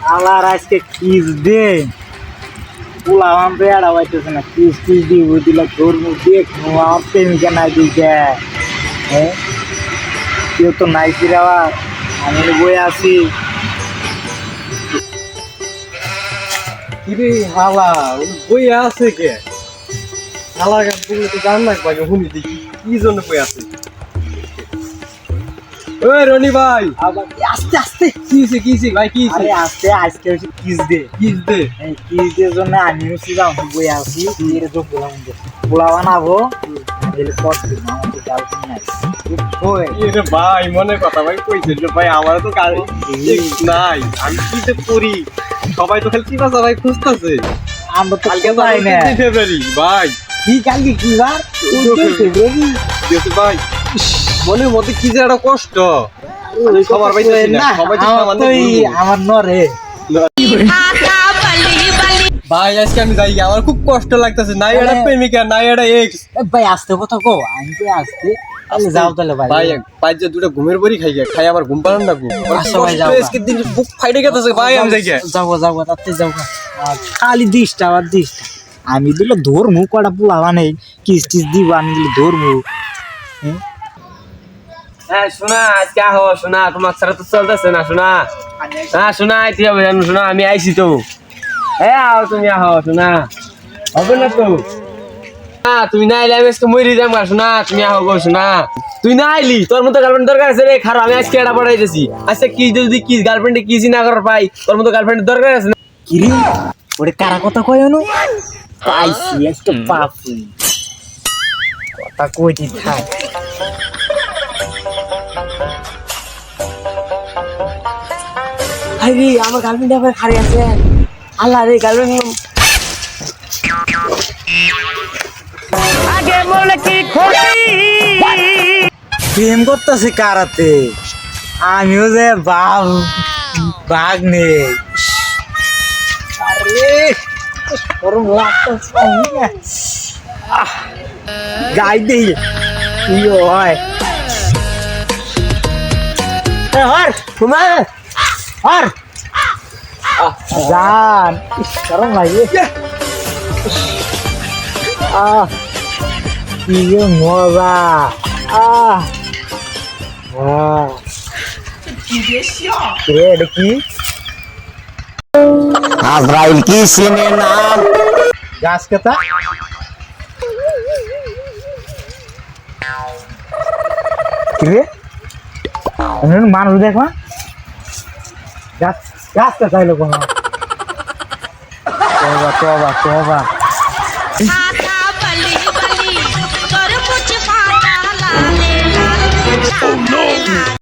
আলার আজকে কিস দে পোলাম বেড়া হইতেছে না কিস কিস দিব দিলে ধর্ম দেখবো আমার প্রেমিকা নাই দিকে হ্যাঁ কেউ তো নাই ফিরাবা আমি বই আছি কিরে হালা বই আছে কে হালা গান তুমি তো জান না ভাই শুনি দেখি কি জন্য বই আছে ওই রনি ভাই আবার আস্তে আস্তে কি হইছে ভাই কি হইছে আরে আস্তে আজকে হচ্ছে কিস দে কিস দে এই কিস দিয়ে জন্য আমি সিলাম বই আছি এর তো পোলা বানাবো এর পর আমার তো গার্লফ্রেন্ড নাই ওই এরে ভাই মনে কথা ভাই কইছে যে ভাই আমার তো গাড়ি নাই আমি কি যে করি সবাই তো খালি চিপা ভাই খুঁজতাছে আমরা তো কালকে তো পাই না ফেব্রুয়ারি ভাই কি কালকে কি বার দিয়েছে ভাই মনের মধ্যে কি যে একটা কষ্ট সবার ভাই না সবাই তো সামান্য আমার নরে ভাই আজকে আমি যাই আমার খুব কষ্ট লাগতেছে নাই এটা প্রেমিকা নাই এটা এক্স ভাই আসতে কথা কো আমি তো আসতে তাহলে যাও তাহলে ভাই ভাই পাঁচ যে দুটো ঘুমের বড়ি খাই আমার ঘুম পালান না ঘুম আচ্ছা ভাই, যাও। আজকে দিন বুক ফাইটে গেছে ভাই আমি যাই যাবো তাতে যাবো খালি দিসটা আবার দিসটা আমি দিলে ধরমু কটা পোলা বানাই কিস টিস দিব আমি দিলে ধরমু হ্যাঁ শোনা আজকে আহো শোনা তোমার ছাড়া তো চলতেছে না শোনা হ্যাঁ শোনা আইতে হবে জানো শোনা আমি আইছি তো হ্যাঁ আও তুমি আহো শোনা হবে না তো না তুমি না আইলে আমি আজকে মরি যাম গা শোনা তুমি আহো গো শোনা তুই না আইলি তোর মতো গার্লফ্রেন্ড দরকার আছে রে খারাপ আমি আজকে এটা পড়াইতেছি আচ্ছা কি যদি কি গার্লফ্রেন্ডে কি না করার পাই তোর মতো গার্লফ্রেন্ডের দরকার আছে না কিরে ওরে কারা কথা কয় অনু পাইছি একটা পাপি কথা কইতি থাক আরে আমার গার্লফ্রেন্ড আবার খারে আছে আল্লাহ রে গার্লফ্রেন্ড আগে বলে কি খুশি প্রেম করতেছে কারাতে আমিও যে বাঘ নেই আরে গরম লাগতেছে গাই দেই কি হয় হর ঘুমা হর জান গরম লাগে কি যে মজা এটা কি আজরাইল কি সিনে নাম গাছ কথা কিরে মানুষ দেখবা গাছ গাছটা চাইলো কোনো তোবা